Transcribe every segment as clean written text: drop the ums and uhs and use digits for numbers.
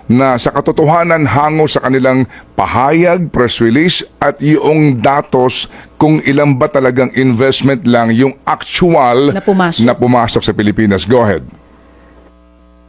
na sa katotohanan hango sa kanilang pahayag, press release at yung datos kung ilan ba talagang investment lang yung actual na pumasok sa Pilipinas. Go ahead.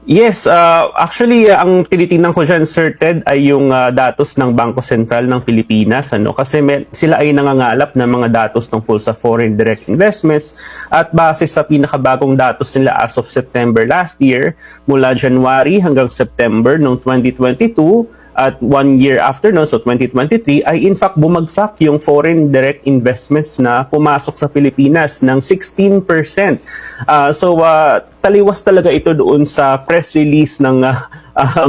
Yes, actually ang tinitingnan ko dyan, Sir Ted, ay yung datos ng Bangko Sentral ng Pilipinas. Kasi sila ay nangangalap ng mga datos tungkol sa foreign direct investments at base sa pinakabagong datos nila as of September last year, mula January hanggang September ng 2022, at 1 year after no, so 2023, ay in fact bumagsak yung foreign direct investments na pumasok sa Pilipinas ng 16%. Taliwas talaga ito doon sa press release ng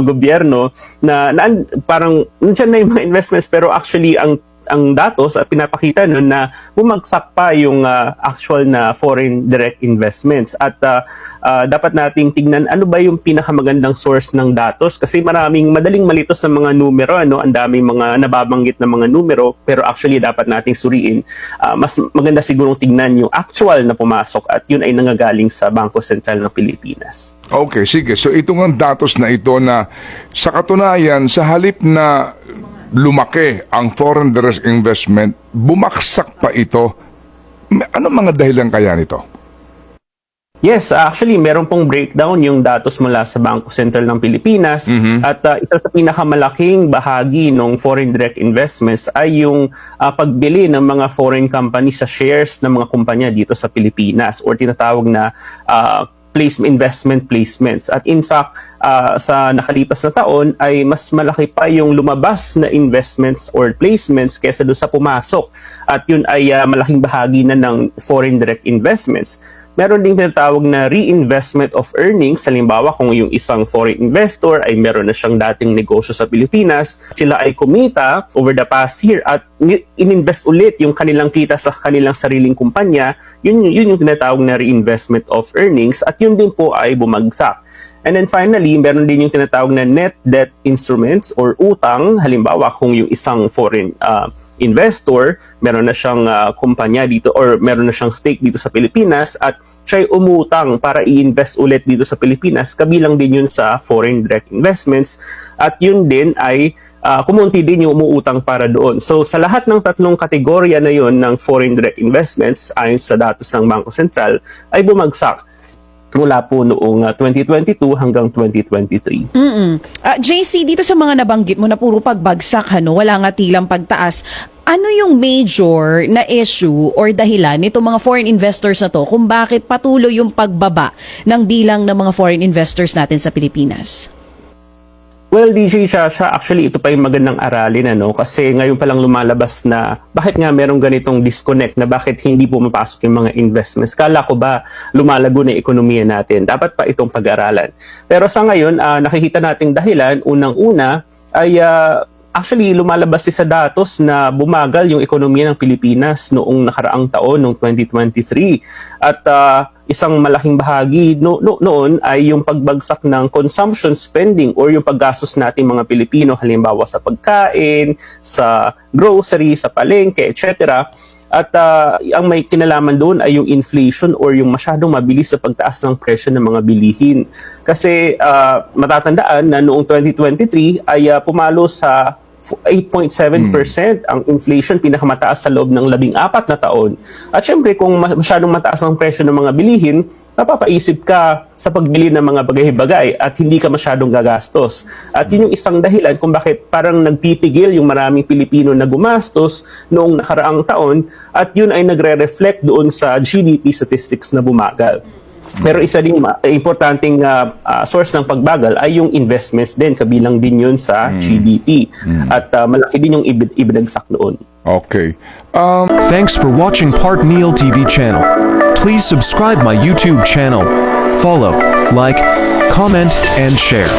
gobyerno na parang nandiyan na yung mga investments pero actually ang datos at pinapakita nun na bumagsak pa yung actual na foreign direct investments. At dapat nating tignan ano ba yung pinakamagandang source ng datos kasi madaling malito sa mga numero, ang daming mga nababanggit na mga numero pero actually dapat nating suriin. Mas maganda sigurong tignan yung actual na pumasok at yun ay nanggagaling sa Bangko Sentral ng Pilipinas. Okay, sige. So itong ang datos na ito na sa katunayan, sa halip na lumaki ang foreign direct investment, bumaksak pa ito. Ano mga dahilan kaya nito? Yes, actually meron pong breakdown yung datos mula sa Bangko Sentral ng Pilipinas at isa sa pinakamalaking bahagi ng foreign direct investments ay yung pagbili ng mga foreign companies sa shares ng mga kumpanya dito sa Pilipinas or tinatawag na investment placements. At in fact, sa nakalipas na taon ay mas malaki pa yung lumabas na investments or placements kaysa doon sa pumasok. At yun ay malaking bahagi na ng foreign direct investments. Meron ding tinatawag na reinvestment of earnings. Halimbawa, kung yung isang foreign investor ay meron na siyang dating negosyo sa Pilipinas, sila ay kumita over the past year at ininvest ulit yung kanilang kita sa kanilang sariling kumpanya, yun yung tinatawag na reinvestment of earnings at yun din po ay bumagsak. And then finally, meron din yung tinatawag na net debt instruments or utang. Halimbawa, kung yung isang foreign investor, meron na siyang kumpanya dito or meron na siyang stake dito sa Pilipinas at siya'y umutang para i-invest ulit dito sa Pilipinas, kabilang din yun sa foreign direct investments at yun din ay kumunti din yung umuutang para doon. So sa lahat ng tatlong kategorya na yun ng foreign direct investments ayon sa datos ng Bangko Sentral ay bumagsak mula po noong 2022 hanggang 2023. JC, dito sa mga nabanggit mo na puro pagbagsak, wala nga tilang pagtaas, ano yung major na issue or dahilan nito mga foreign investors na to kung bakit patuloy yung pagbaba ng bilang ng mga foreign investors natin sa Pilipinas? Well, DJ Shasha, actually ito pa yung magandang aralin kasi ngayon pa lang lumalabas na bakit nga merong ganitong disconnect na bakit hindi pumapasok yung mga investments. Kala ko ba lumalago na ekonomiya natin? Dapat pa itong pag-aralan. Pero sa ngayon, nakikita nating dahilan, unang-una ay actually lumalabas sa datos na bumagal yung ekonomiya ng Pilipinas noong nakaraang taon, noong 2023. At isang malaking bahagi noon ay yung pagbagsak ng consumption spending or yung paggastos nating mga Pilipino, halimbawa sa pagkain, sa grocery, sa palengke, etc. At ang may kinalaman doon ay yung inflation or yung masyadong mabilis sa pagtaas ng presyo ng mga bilihin. Kasi matatandaan na noong 2023 ay pumalo sa 8.7% ang inflation, pinakamataas sa loob ng 14 na taon. At syempre, kung masyadong mataas ang presyo ng mga bilihin, napapaisip ka sa pagbili ng mga bagay-bagay at hindi ka masyadong gagastos. At yun yung isang dahilan kung bakit parang nagpipigil yung maraming Pilipino na gumastos noong nakaraang taon at yun ay nagre-reflect doon sa GDP statistics na bumagal. Pero isa ding importanteng source ng pagbagal ay yung investments din, kabilang din yun sa GDP. At malaki din yung ibinagsak noon. Okay. Thanks for watching Part Meal TV channel. Please subscribe my YouTube channel. Follow, like, comment, and share.